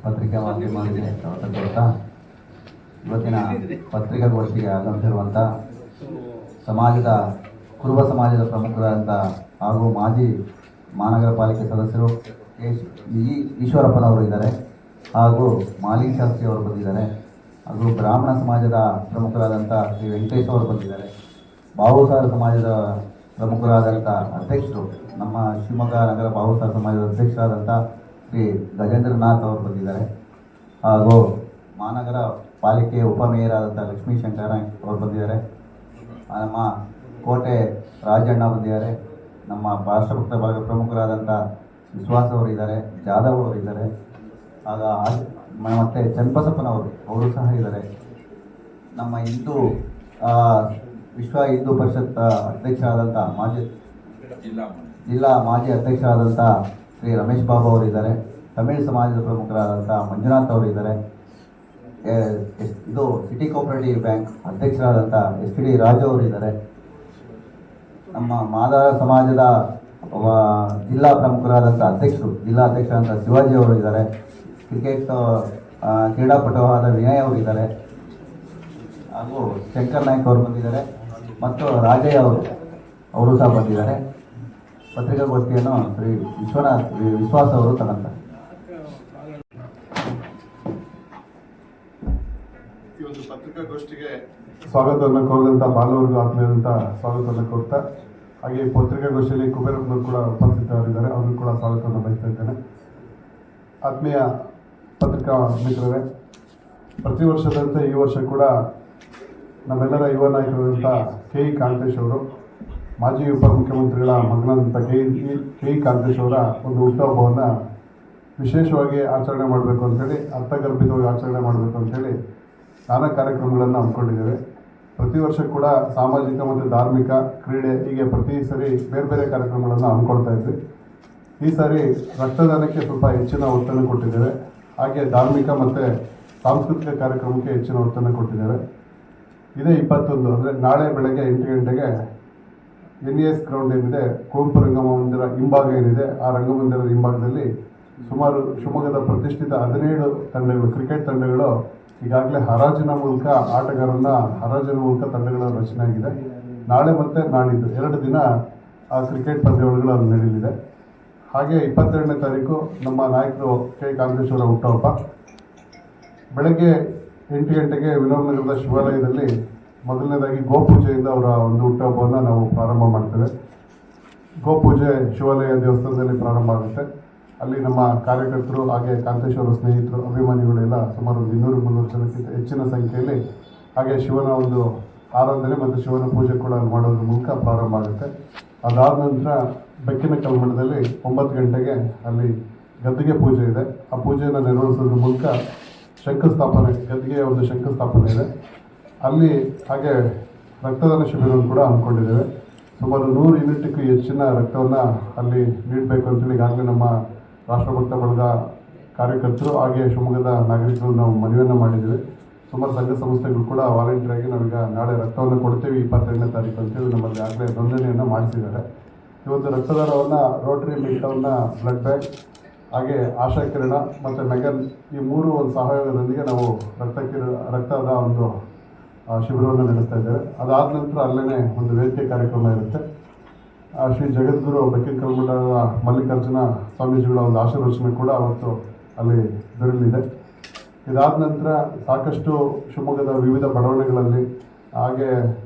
ಪತ್ರಿಕಾ ಮಾಧ್ಯಮಗಳಿಗೆ ಸ್ವಾಗತ ಕೊಡ್ತಾ ಇವತ್ತಿನ ಪತ್ರಿಕಾಗೋಷ್ಠಿಗೆ ಆಗಮಿಸಿರುವಂಥ ಕುರುಬ ಸಮಾಜದ ಪ್ರಮುಖರಾದಂಥ ಹಾಗೂ ಮಾಜಿ ಮಹಾನಗರ ಪಾಲಿಕೆ ಸದಸ್ಯರು ಈಶ್ವರಪ್ಪನವರು ಇದ್ದಾರೆ, ಹಾಗೂ ಮಾಲಿಂಗ್ ಶಾಸ್ತ್ರಿ ಅವರು ಬಂದಿದ್ದಾರೆ, ಹಾಗೂ ಬ್ರಾಹ್ಮಣ ಸಮಾಜದ ಪ್ರಮುಖರಾದಂಥ ಶ್ರೀ ವೆಂಕಟೇಶ್ ಅವರು ಬಂದಿದ್ದಾರೆ, ಬಾಹುಸಾರ ಸಮಾಜದ ಪ್ರಮುಖರಾದಂಥ ಅಧ್ಯಕ್ಷರು ನಮ್ಮ ಶಿವಮೊಗ್ಗ ನಗರ ಬಾಹುಸಾರ ಸಮಾಜದ ಅಧ್ಯಕ್ಷರಾದಂಥ ಶ್ರೀ ಗಜೇಂದ್ರನಾಥ್ ಅವರು ಬಂದಿದ್ದಾರೆ, ಹಾಗೂ ಮಹಾನಗರ ಪಾಲಿಕೆ ಉಪಮೇಯರ್ ಆದಂಥ ಲಕ್ಷ್ಮೀ ಶಂಕರ ಅವರು ಬಂದಿದ್ದಾರೆ, ನಮ್ಮ ಕೋಟೆ ರಾಜಣ್ಣ ಬಂದಿದ್ದಾರೆ, ನಮ್ಮ ರಾಷ್ಟ್ರಭಕ್ತ ಭಾಗ ಪ್ರಮುಖರಾದಂಥ ವಿಶ್ವಾಸ್ ಅವರು ಇದ್ದಾರೆ, ಜಾಧವ್ ಅವರು ಇದ್ದಾರೆ, ಆಗ ಮತ್ತು ಚನ್ನಬಸಪ್ಪನವರು ಸಹ ಇದ್ದಾರೆ. ನಮ್ಮ ವಿಶ್ವ ಹಿಂದೂ ಪರಿಷತ್ ಅಧ್ಯಕ್ಷರಾದಂಥ ಜಿಲ್ಲಾ ಮಾಜಿ ಅಧ್ಯಕ್ಷರಾದಂಥ ಶ್ರೀ ರಮೇಶ್ ಬಾಬು ಅವರು ಇದ್ದಾರೆ, ತಮಿಳ್ ಸಮಾಜದ ಪ್ರಮುಖರಾದಂಥ ಮಂಜುನಾಥ್ ಅವರು ಇದ್ದಾರೆ, ಸಿಟಿ ಕೋಆಪರೇಟಿವ್ ಬ್ಯಾಂಕ್ ಅಧ್ಯಕ್ಷರಾದಂಥ SD ರಾಜು ಅವರು ಇದ್ದಾರೆ, ನಮ್ಮ ಮಾದಾರ ಸಮಾಜದ ಜಿಲ್ಲಾ ಪ್ರಮುಖರಾದಂಥ ಜಿಲ್ಲಾ ಅಧ್ಯಕ್ಷರಾದಂಥ ಶಿವಾಜಿ ಅವರು ಇದ್ದಾರೆ, ಕ್ರಿಕೆಟ್ ಕ್ರೀಡಾಪಟುವಾದ ವಿನಯ್ ಅವರು ಇದ್ದಾರೆ, ಹಾಗೂ ಶಂಕರ್ ನಾಯ್ಕ್ ಅವರು ಬಂದಿದ್ದಾರೆ ಮತ್ತು ರಾಜಯ್ಯ ಅವರು ಸಹ ಬಂದಿದ್ದಾರೆ. ಪತ್ರಿಕಾಗೋಷ್ಠಿಯನ್ನು ಶ್ರೀ ವಿಶ್ವಾಸ್ ಅವರು ತಗೊಂತಾರೆ. ಈ ಒಂದು ಪತ್ರಿಕಾಗೋಷ್ಠಿಗೆ ಸ್ವಾಗತವನ್ನು ಕೋರಿದಂಥ ಬಾಲವರ್ಗ ಆತ್ಮೀಯದಂಥ ಸ್ವಾಗತವನ್ನು ಕೋರ್ತಾ, ಹಾಗೆ ಈ ಪತ್ರಿಕಾಗೋಷ್ಠಿಯಲ್ಲಿ ಕುಬೇರಪ್ಪನವರು ಕೂಡ ಉಪಸ್ಥಿತರಿದ್ದಾರೆ, ಅವ್ರಿಗೂ ಕೂಡ ಸ್ವಾಗತವನ್ನು ಬಯಸ್ತಾ ಇದ್ದೇನೆ. ಆತ್ಮೀಯ ಪತ್ರಿಕಾ ಮಿತ್ರರೇ, ಪ್ರತಿ ವರ್ಷದಂತೆ ಈ ವರ್ಷ ಕೂಡ ನಮ್ಮೆಲ್ಲರ ಯುವ ನಾಯಕರಾದಂಥ KE ಕಾಂತೇಶ್ ಅವರು, ಮಾಜಿ ಉಪಮುಖ್ಯಮಂತ್ರಿಗಳ ಮಗನಾದಂಥ KE ಕಾಂತೇಶ್ ಅವರ ಒಂದು ಹುಟ್ಟುಹಬ್ಬವನ್ನು ವಿಶೇಷವಾಗಿ ಆಚರಣೆ ಮಾಡಬೇಕು ಅಂಥೇಳಿ, ಅರ್ಥಗರ್ಭಿತವಾಗಿ ಆಚರಣೆ ಮಾಡಬೇಕು ಅಂಥೇಳಿ ನಾನಾ ಕಾರ್ಯಕ್ರಮಗಳನ್ನು ಹಮ್ಮಿಕೊಂಡಿದ್ದೇವೆ. ಪ್ರತಿ ವರ್ಷ ಕೂಡ ಸಾಮಾಜಿಕ ಮತ್ತು ಧಾರ್ಮಿಕ, ಕ್ರೀಡೆ ಹೀಗೆ ಪ್ರತಿ ಸರಿ ಬೇರೆ ಬೇರೆ ಕಾರ್ಯಕ್ರಮಗಳನ್ನು ಹಮ್ಮಿಕೊಳ್ತಾ ಇದ್ವಿ. ಈ ಸಾರಿ ರಕ್ತದಾನಕ್ಕೆ ಸ್ವಲ್ಪ ಹೆಚ್ಚಿನ ಒತ್ತನ್ನು ಕೊಟ್ಟಿದ್ದೇವೆ, ಹಾಗೆ ಧಾರ್ಮಿಕ ಮತ್ತು ಸಾಂಸ್ಕೃತಿಕ ಕಾರ್ಯಕ್ರಮಕ್ಕೆ ಹೆಚ್ಚಿನ ಒತ್ತನ್ನು ಕೊಟ್ಟಿದ್ದೇವೆ. ಇದೇ 21 ಅಂದರೆ ನಾಳೆ ಬೆಳಗ್ಗೆ 8 ಗಂಟೆಗೆ NES ಗ್ರೌಂಡ್ ಏನಿದೆ, ಕುವೆಂಪು ರಂಗಮಂದಿರ ಹಿಂಭಾಗ ಏನಿದೆ, ಆ ರಂಗಮಂದಿರದ ಹಿಂಭಾಗದಲ್ಲಿ ಸುಮಾರು ಶಿವಮೊಗ್ಗದ ಪ್ರತಿಷ್ಠಿತ 17 ತಂಡಗಳು, ಕ್ರಿಕೆಟ್ ತಂಡಗಳು ಈಗಾಗಲೇ ಹರಾಜಿನ ಮೂಲಕ ತಂಡಗಳ ರಚನೆ ಆಗಿದೆ. ನಾಳೆ ಮತ್ತು ನಾಡಿದ್ದು 2 ದಿನ ಆ ಕ್ರಿಕೆಟ್ ಪಂದ್ಯಾವಳಿಗಳು ಅಲ್ಲಿ ನಡೆಯಲಿದೆ. ಹಾಗೆ 22ನೇ ತಾರೀಕು ನಮ್ಮ ನಾಯಕರು KE ಕಾಂತೇಶ್ ಅವರ ಹುಟ್ಟುಹಬ್ಬ. ಬೆಳಗ್ಗೆ 8 ಗಂಟೆಗೆ ವಿನೋಬನಗರದ ಶಿವಾಲಯದಲ್ಲಿ ಮೊದಲನೇದಾಗಿ ಗೋಪೂಜೆಯಿಂದ ಅವರ ಒಂದು ಹುಟ್ಟುಹಬ್ಬವನ್ನು ನಾವು ಪ್ರಾರಂಭ ಮಾಡ್ತೇವೆ. ಗೋಪೂಜೆ ಶಿವಾಲಯ ದೇವಸ್ಥಾನದಲ್ಲಿ ಪ್ರಾರಂಭ ಆಗುತ್ತೆ. ಅಲ್ಲಿ ನಮ್ಮ ಕಾರ್ಯಕರ್ತರು, ಹಾಗೆ ಕಾಂತೇಶ್ ಅವರ ಸ್ನೇಹಿತರು, ಅಭಿಮಾನಿಗಳೆಲ್ಲ ಸುಮಾರು 200-300 ಜನಕ್ಕಿಂತ ಹೆಚ್ಚಿನ ಸಂಖ್ಯೆಯಲ್ಲಿ, ಹಾಗೆ ಶಿವನ ಒಂದು ಆರಾಧನೆ ಮತ್ತು ಶಿವನ ಪೂಜೆ ಕೂಡ ಮಾಡೋದ್ರ ಮೂಲಕ ಪ್ರಾರಂಭ ಆಗುತ್ತೆ. ಅದಾದ ನಂತರ ಬೆಕ್ಕಿನ ಕಲ್ಮಠದಲ್ಲಿ 9 ಗಂಟೆಗೆ ಅಲ್ಲಿ ಗದ್ದಿಗೆ ಪೂಜೆ ಇದೆ. ಆ ಪೂಜೆಯನ್ನು ನೆರವೇರಿಸೋದ್ರ ಮೂಲಕ ಗದ್ದಿಗೆಯ ಒಂದು ಶಂಕುಸ್ಥಾಪನೆ ಇದೆ. ಅಲ್ಲಿ ಹಾಗೆ ರಕ್ತದಾನ ಶಿಬಿರವನ್ನು ಕೂಡ ಹಮ್ಮಿಕೊಂಡಿದ್ದೇವೆ. ಸುಮಾರು 100 ಯೂನಿಟ್ಗೂ ಹೆಚ್ಚಿನ ರಕ್ತವನ್ನು ಅಲ್ಲಿ ನೀಡಬೇಕು ಅಂತೇಳಿ ಈಗಾಗಲೇ ನಮ್ಮ ರಾಷ್ಟ್ರಭಕ್ತ ಬಳಗ ಕಾರ್ಯಕರ್ತರು, ಹಾಗೆ ಶಿವಮೊಗ್ಗದ ನಾಗರಿಕರು ನಾವು ಮನವಿಯನ್ನು ಮಾಡಿದ್ದೀವಿ. ಸುಮಾರು ಸಂಘ ಸಂಸ್ಥೆಗಳು ಕೂಡ ವಾಲಂಟಿಯರಾಗಿ ನಾವೀಗ ನಾಳೆ ರಕ್ತವನ್ನು ಕೊಡ್ತೀವಿ 22ನೇ ತಾರೀಕು ಅಂತೇಳಿ ನಮ್ಮಲ್ಲಿ ಆಗಲೇ ನೋಂದಣಿಯನ್ನು ಮಾಡಿಸಿದ್ದಾರೆ. ಇವತ್ತು ರಕ್ತದಾನವನ್ನು ರೋಟರಿ ಮಿಲ್ಟೌನ್ನ ಬ್ಲಡ್ ಬ್ಯಾಂಕ್, ಹಾಗೆ ಆಶಾ ಕಿರಣ ಮತ್ತು ಮೆಗನ್ ಈ 3 ಒಂದು ಸಹಯೋಗದೊಂದಿಗೆ ನಾವು ರಕ್ತದ ಒಂದು ಶಿಬಿರವನ್ನು ನಡೆಸ್ತಾ ಇದ್ದೇವೆ. ಅದಾದ ನಂತರ ಅಲ್ಲೇ ಒಂದು ವೇದಿಕೆ ಕಾರ್ಯಕ್ರಮ ಇರುತ್ತೆ. ಶ್ರೀ ಜಗದ್ಗುರು ಬೆಕ್ಕಿನ ಕಲ್ಮಠದ ಮಲ್ಲಿಕಾರ್ಜುನ ಸ್ವಾಮೀಜಿಗಳ ಒಂದು ಆಶೀರ್ವಚನೆ ಕೂಡ ಅವತ್ತು ಅಲ್ಲಿ ದೊರೆಯಲಿದೆ. ಇದಾದ ನಂತರ ಸಾಕಷ್ಟು ಶಿವಮೊಗ್ಗದ ವಿವಿಧ ಬಡಾವಣೆಗಳಲ್ಲಿ, ಹಾಗೆ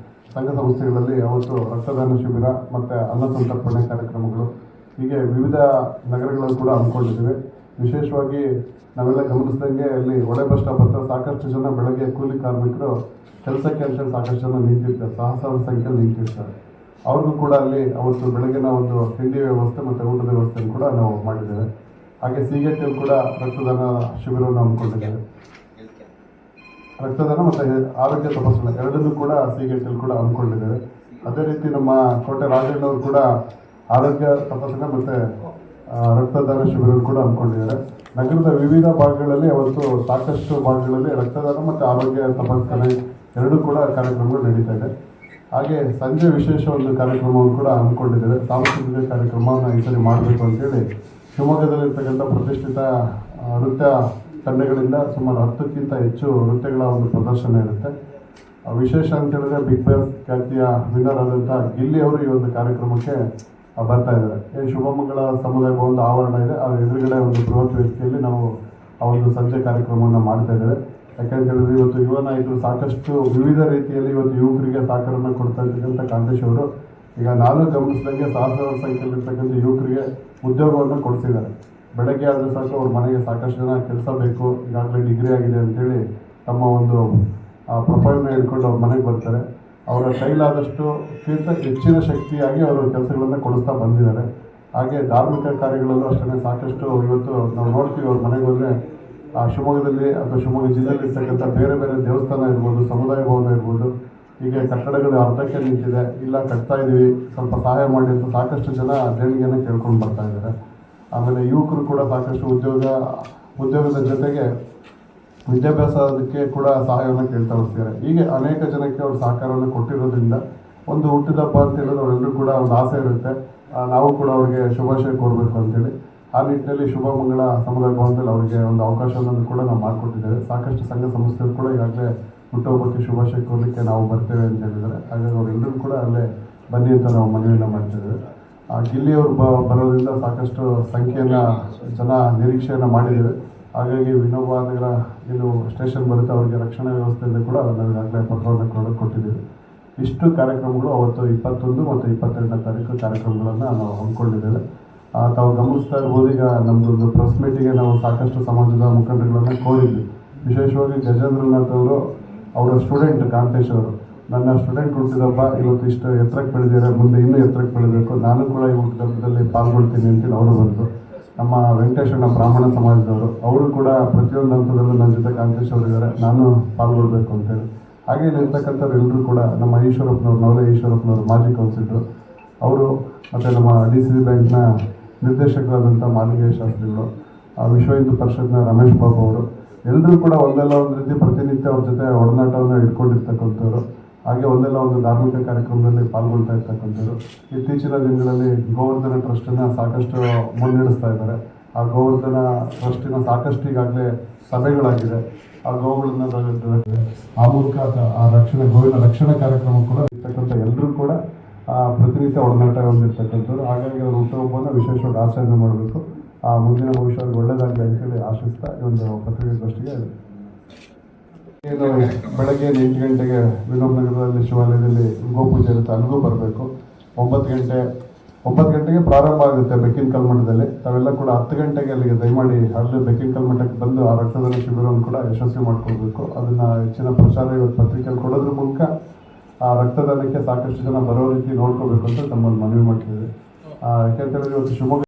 ಸಂಘ ಸಂಸ್ಥೆಗಳಲ್ಲಿ ಅವತ್ತು ರಕ್ತದಾನ ಶಿಬಿರ ಮತ್ತು ಅನ್ನ ಸಂತರ್ಪಣೆ ಕಾರ್ಯಕ್ರಮಗಳು ಹೀಗೆ ವಿವಿಧ ನಗರಗಳಲ್ಲಿ ಕೂಡ ಹಮ್ಮಿಕೊಂಡಿದ್ದೇವೆ. ವಿಶೇಷವಾಗಿ ನಾವೆಲ್ಲ ಗಮನಿಸಿದಂಗೆ ಅಲ್ಲಿ ಒಳೆ ಬಸ್ ಸ್ಟಾಪ್ ಹತ್ರ ಸಾಕಷ್ಟು ಜನ ಬೆಳಗ್ಗೆ ಕೂಲಿ ಕಾರ್ಮಿಕರು ಕೆಲಸಕ್ಕೆ ಅಂತೇಳಿ ಸಾಕಷ್ಟು ಜನ ನಿಂತಿರ್ತಾರೆ, ಸಹಸ್ರಾರು ಸಂಖ್ಯೆಯಲ್ಲಿ ನಿಂತಿರ್ತಾರೆ. ಅವ್ರಿಗೂ ಕೂಡ ಅಲ್ಲಿ ಅವತ್ತು ಬೆಳಗಿನ ಒಂದು ತಿಂಡಿ ವ್ಯವಸ್ಥೆ ಮತ್ತು ಊಟದ ವ್ಯವಸ್ಥೆಯನ್ನು ಕೂಡ ನಾವು ಮಾಡಿದ್ದೇವೆ. ಹಾಗೆ ಸೀಗಟ್ಟಿಯಲ್ಲಿ ಕೂಡ ರಕ್ತದಾನ ಶಿಬಿರವನ್ನು ಹಮ್ಮಿಕೊಂಡಿದ್ದೇವೆ. ರಕ್ತದಾನ ಮತ್ತು ಆರೋಗ್ಯ ತಪಾಸಣೆ ಎರಡನ್ನೂ ಕೂಡ ಸೀಗಟ್ಟಿಯಲ್ಲಿ ಕೂಡ ಹಮ್ಮಿಕೊಂಡಿದ್ದೇವೆ. ಅದೇ ರೀತಿ ನಮ್ಮ ಕೋಟೆ ರಾಜಣ್ಣವರು ಕೂಡ ಆರೋಗ್ಯ ತಪಾಸಣೆ ಮತ್ತು ರಕ್ತದಾನ ಶಿಬಿರವನ್ನು ಕೂಡ ಹಮ್ಮಿಕೊಂಡಿದ್ದಾರೆ. ನಗರದ ವಿವಿಧ ಭಾಗಗಳಲ್ಲಿ ಅವತ್ತು ಸಾಕಷ್ಟು ಭಾಗಗಳಲ್ಲಿ ರಕ್ತದಾನ ಮತ್ತು ಆರೋಗ್ಯ ತಪಾಸಣೆ ಎರಡೂ ಕೂಡ ಕಾರ್ಯಕ್ರಮಗಳು ನಡೀತಾ ಇದೆ. ಹಾಗೆ ಸಂಜೆ ವಿಶೇಷ ಒಂದು ಕಾರ್ಯಕ್ರಮವನ್ನು ಕೂಡ ಹಮ್ಮಿಕೊಂಡಿದ್ದೇವೆ. ಸಾಂಸ್ಕೃತಿಕ ಕಾರ್ಯಕ್ರಮವನ್ನು ಈ ಸರಿ ಮಾಡಬೇಕು ಅಂತೇಳಿ ಶಿವಮೊಗ್ಗದಲ್ಲಿರ್ತಕ್ಕಂಥ ಪ್ರತಿಷ್ಠಿತ ನೃತ್ಯ ತಂಡಗಳಿಂದ ಸುಮಾರು 10ಕ್ಕಿಂತ ಹೆಚ್ಚು ನೃತ್ಯಗಳ ಒಂದು ಪ್ರದರ್ಶನ ಇರುತ್ತೆ. ವಿಶೇಷ ಅಂತ ಹೇಳಿದ್ರೆ ಬಿಗ್ ಬಾಸ್ ಖ್ಯಾತಿಯ ವಿನ್ನರ್ ಆದಂಥ ಗಿಲ್ಲಿ ಅವರು ಈ ಒಂದು ಕಾರ್ಯಕ್ರಮಕ್ಕೆ ಬರ್ತಾ ಇದ್ದಾರೆ. ಶುಭಮಂಗಳ ಸಮುದಾಯ ಭವನದ ಆವರಣ ಇದೆ, ಅದರ ಎದುರುಗಡೆ ಒಂದು ಬೃಹತ್ ವೇದಿಕೆಯಲ್ಲಿ ನಾವು ಆ ಒಂದು ಸಂಜೆ ಕಾರ್ಯಕ್ರಮವನ್ನು ಮಾಡ್ತಾ ಇದ್ದೇವೆ. ಯಾಕಂತ ಹೇಳಿದ್ರೆ ಇವತ್ತು ಯುವ ನಾಯಕರು ಸಾಕಷ್ಟು ವಿವಿಧ ರೀತಿಯಲ್ಲಿ ಇವತ್ತು ಯುವಕರಿಗೆ ಸಹಕಾರವನ್ನು ಕೊಡ್ತಾ ಇರ್ತಕ್ಕಂಥ ಕಾಂತೇಶ್ ಅವರು ಈಗ ನಾನು ಗಮನಿಸಿದಂಗೆ ಸಹಸ್ರಾರು ಸಂಖ್ಯೆಯಲ್ಲಿರ್ತಕ್ಕಂಥ ಯುವಕರಿಗೆ ಉದ್ಯೋಗವನ್ನು ಕೊಡಿಸಿದ್ದಾರೆ. ಬೆಳಗ್ಗೆ ಆದರೆ ಸಾಕು ಅವ್ರ ಮನೆಗೆ ಸಾಕಷ್ಟು ಜನ ಕೆಲಸ ಬೇಕು, ಈಗಾಗಲೇ ಡಿಗ್ರಿ ಆಗಿದೆ ಅಂತೇಳಿ ತಮ್ಮ ಒಂದು ಪ್ರೊಫೈಲ್ನ ಹಿಡ್ಕೊಂಡು ಅವ್ರ ಮನೆಗೆ ಬರ್ತಾರೆ. ಅವರ ಕೈಲಾದಷ್ಟು ಹೆಚ್ಚಿನ ಶಕ್ತಿಯಾಗಿ ಅವರು ಕೆಲಸಗಳನ್ನು ಕೊಡಿಸ್ತಾ ಬಂದಿದ್ದಾರೆ. ಹಾಗೆ ಧಾರ್ಮಿಕ ಕಾರ್ಯಗಳಲ್ಲೂ ಅಷ್ಟೇ ಸಾಕಷ್ಟು ಇವತ್ತು ನಾವು ನೋಡ್ತೀವಿ. ಅವ್ರ ಮನೆಗೆ ಹೋದರೆ ಶಿವಮೊಗ್ಗದಲ್ಲಿ ಅಥವಾ ಶಿವಮೊಗ್ಗ ಜಿಲ್ಲೆಯಲ್ಲಿ ಇರ್ತಕ್ಕಂಥ ಬೇರೆ ಬೇರೆ ದೇವಸ್ಥಾನ ಇರ್ಬೋದು, ಸಮುದಾಯ ಭವನ ಇರ್ಬೋದು, ಹೀಗೆ ಕಟ್ಟಡಗಳು ಅರ್ಧಕ್ಕೆ ನಿಂತಿದೆ, ಇಲ್ಲ ಕಟ್ತಾ ಇದ್ದೀವಿ, ಸ್ವಲ್ಪ ಸಹಾಯ ಮಾಡಿ ಅಂತ ಸಾಕಷ್ಟು ಜನ ದೇಣಿಗೆಯನ್ನು ಕೇಳ್ಕೊಂಡು ಬರ್ತಾ ಇದ್ದಾರೆ. ಆಮೇಲೆ ಯುವಕರು ಕೂಡ ಸಾಕಷ್ಟು ಉದ್ಯೋಗದ ಜೊತೆಗೆ ವಿದ್ಯಾಭ್ಯಾಸಕ್ಕೆ ಕೂಡ ಸಹಾಯವನ್ನು ಕೇಳ್ತಾ ಬರ್ತಿದ್ದಾರೆ. ಹೀಗೆ ಅನೇಕ ಜನಕ್ಕೆ ಅವರು ಸಹಕಾರವನ್ನು ಕೊಟ್ಟಿರೋದ್ರಿಂದ ಒಂದು ಹುಟ್ಟಿದ ಹಬ್ಬ ಅಂತ ಹೇಳಿದ್ರೆ ಅವರೆಲ್ಲರೂ ಕೂಡ ಒಂದು ಆಸೆ ಇರುತ್ತೆ, ನಾವು ಕೂಡ ಅವರಿಗೆ ಶುಭಾಶಯ ಕೋರಬೇಕು ಅಂತೇಳಿ. ಆ ನಿಟ್ಟಿನಲ್ಲಿ ಶುಭಮಂಗಳ ಸಮುದಾಯ ಭವನದಲ್ಲಿ ಅವರಿಗೆ ಒಂದು ಅವಕಾಶವನ್ನು ಕೂಡ ನಾವು ಮಾಡಿಕೊಟ್ಟಿದ್ದೇವೆ. ಸಾಕಷ್ಟು ಸಂಘ ಸಂಸ್ಥೆಗಳು ಕೂಡ ಈಗಾಗಲೇ ಹುಟ್ಟುಹಬ್ಬಕ್ಕೆ ಶುಭಾಶಯ ಕೋರಲಿಕ್ಕೆ ನಾವು ಬರ್ತೇವೆ ಅಂತ ಹೇಳಿದ್ದಾರೆ. ಹಾಗಾಗಿ ಅವರೆಲ್ಲರೂ ಕೂಡ ಅಲ್ಲೇ ಬನ್ನಿ ಅಂತ ನಾವು ಮನವಿಯನ್ನು ಮಾಡ್ತಿದ್ದೇವೆ. ಗಿಲ್ಲಿಯವರು ಬರೋದ್ರಿಂದ ಸಾಕಷ್ಟು ಸಂಖ್ಯೆಯನ್ನು ಜನ ನಿರೀಕ್ಷೆಯನ್ನು ಮಾಡಿದ್ದೇವೆ. ಹಾಗಾಗಿ ವಿನೋಬ ನಗರ ಇದು ಸ್ಟೇಷನ್ ಬರುತ್ತೆ, ಅವರಿಗೆ ರಕ್ಷಣಾ ವ್ಯವಸ್ಥೆಯಿಂದ ಕೂಡ ನಾವು ಈಗಾಗಲೇ ಪತ್ರವನ್ನು ಕೊಟ್ಟಿದ್ದೀವಿ. ಇಷ್ಟು ಕಾರ್ಯಕ್ರಮಗಳು ಅವತ್ತು 21 ಮತ್ತು 22ನೇ ತಾರೀಕು ಕಾರ್ಯಕ್ರಮಗಳನ್ನು ನಾವು ಹಮ್ಮಿಕೊಂಡಿದ್ದೇವೆ. ತಾವು ಗಮನಿಸ್ತಾ ಇರ್ಬೋದು, ಈಗ ನಮ್ಮದೊಂದು ಪ್ರೆಸ್ ಮೀಟಿಗೆ ನಾವು ಸಾಕಷ್ಟು ಸಮಾಜದ ಮುಖಂಡರುಗಳನ್ನು ಕೋರಿದ್ವಿ. ವಿಶೇಷವಾಗಿ ಗಜೇಂದ್ರನಾಥ್ ಅವರು, ಅವರ ಸ್ಟೂಡೆಂಟ್ ಕಾಂತೇಶ್ ಅವರು, ನನ್ನ ಸ್ಟೂಡೆಂಟ್ ಹುಟ್ಟಿದಬ್ಬ ಇವತ್ತು ಇಷ್ಟು ಎತ್ತರಕ್ಕೆ ಬೆಳೆದಿದ್ದಾರೆ, ಮುಂದೆ ಇನ್ನೂ ಎತ್ತರಕ್ಕೆ ಬೆಳೀಬೇಕು, ನಾನು ಕೂಡ ಈ ಹುಟ್ಟಿದಬ್ಬದಲ್ಲಿ ಪಾಲ್ಗೊಳ್ತೀನಿ ಅಂತೇಳಿ ಅವರು ಬಂದರು. ನಮ್ಮ ವೆಂಕಟೇಶಣ್ಣ ಬ್ರಾಹ್ಮಣ ಸಮಾಜದವರು, ಅವರು ಕೂಡ ಪ್ರತಿಯೊಂದು ಹಂತದಲ್ಲೂ ನನ್ನ ಜೊತೆ ಕಾಂತೇಶ್ ಅವರು ಇದ್ದಾರೆ, ನಾನು ಪಾಲ್ಗೊಳ್ಬೇಕು ಅಂತೇಳಿ. ಹಾಗೆ ಇಲ್ಲಿರ್ತಕ್ಕಂಥವ್ರು ಎಲ್ಲರೂ ಕೂಡ ನಮ್ಮ ಈಶ್ವರಪ್ಪನವ್ರು, ನವಲೆ ಈಶ್ವರಪ್ಪನವರು ಮಾಜಿ ಕೌನ್ಸಿಲರು ಅವರು, ಮತ್ತು ನಮ್ಮ DCC ಬ್ಯಾಂಕ್ನ ನಿರ್ದೇಶಕರಾದಂಥ ಮಾಲಿಂಗೇಶ ಶಾಸ್ತ್ರಿಗಳು, ವಿಶ್ವ ಹಿಂದೂ ಪರಿಷತ್ನ ರಮೇಶ್ ಬಾಬು ಅವರು, ಎಲ್ಲರೂ ಕೂಡ ಒಂದಲ್ಲ ಒಂದು ರೀತಿ ಪ್ರತಿನಿತ್ಯ ಅವ್ರ ಜೊತೆ ಒಡನಾಟವನ್ನು ಇಟ್ಕೊಂಡಿರ್ತಕ್ಕಂಥವ್ರು. ಹಾಗೆ ಒಂದಲ್ಲ ಒಂದು ಧಾರ್ಮಿಕ ಕಾರ್ಯಕ್ರಮದಲ್ಲಿ ಪಾಲ್ಗೊಳ್ತಾ ಇರ್ತಕ್ಕಂಥವ್ರು. ಇತ್ತೀಚಿನ ದಿನಗಳಲ್ಲಿ ಗೋವರ್ಧನ ಟ್ರಸ್ಟನ್ನು ಸಾಕಷ್ಟು ಮುನ್ನಡೆಸ್ತಾ ಇದ್ದಾರೆ. ಆ ಗೋವರ್ಧನ ಟ್ರಸ್ಟಿನ ಸಾಕಷ್ಟು ಈಗಾಗಲೇ ಸಭೆಗಳಾಗಿದೆ. ಆ ಗೋವುಗಳನ್ನ ಆ ಮೂಲಕ ಗೋವಿನ ರಕ್ಷಣಾ ಕಾರ್ಯಕ್ರಮ ಕೂಡ ಇರ್ತಕ್ಕಂಥ ಎಲ್ಲರೂ ಕೂಡ ಪ್ರತಿನಿತ್ಯ ಒಡನಾಟ ಹೊಂದಿರ್ತಕ್ಕಂಥವ್ರು. ಹಾಗಾಗಿ ಅವರು ಹುಟ್ಟುಹಬ್ಬವನ್ನು ವಿಶೇಷವಾಗಿ ಆಚರಣೆ ಮಾಡಬೇಕು, ಮುಂದಿನ ಭವಿಷ್ಯವಾಗಿ ಒಳ್ಳೆಯದಾಗಲಿ ಅಂತೇಳಿ ಆಶಿಸ್ತಾ ಈ ಒಂದು ಪತ್ರಿಕಾಗೋಷ್ಠಿಗೆ ಬೆಳಗ್ಗೆ 8 ಗಂಟೆಗೆ ವಿನೋಬ ನಗರದಲ್ಲಿ ಶಿವಾಲಯದಲ್ಲಿ ಗೋಪೂಜೆ ಇರುತ್ತೆ, ಅಲ್ಲಿಗೂ ಬರಬೇಕು. 9 ಗಂಟೆಗೆ ಪ್ರಾರಂಭ ಆಗುತ್ತೆ ಬೆಕ್ಕಿನ ಕಲ್ಮಠದಲ್ಲಿ. ತಾವೆಲ್ಲ ಕೂಡ 10 ಗಂಟೆಗೆ ಅಲ್ಲಿಗೆ ದಯಮಾಡಿ ಅಲ್ಲಿ ಬೆಕ್ಕಿನ ಕಲ್ಮಠಕ್ಕೆ ಬಂದು ಆ ರಕ್ತದಾನ ಶಿಬಿರವನ್ನು ಕೂಡ ಯಶಸ್ವಿ ಮಾಡ್ಕೊಳ್ಬೇಕು. ಅದನ್ನು ಹೆಚ್ಚಿನ ಪ್ರಚಾರ ಇವತ್ತು ಪತ್ರಿಕೆಯಲ್ಲಿ ಕೊಡೋದ್ರ ಮೂಲಕ ಆ ರಕ್ತದಾನಕ್ಕೆ ಸಾಕಷ್ಟು ಜನ ಬರೋ ರೀತಿ ನೋಡ್ಕೋಬೇಕು ಅಂತ ತಮ್ಮಲ್ಲಿ ಮನವಿ ಮಾಡ್ತಿದ್ದೀವಿ. ಯಾಕೆಂತ ಹೇಳಿದ್ರೆ ಇವತ್ತು ಶಿವಮೊಗ್ಗ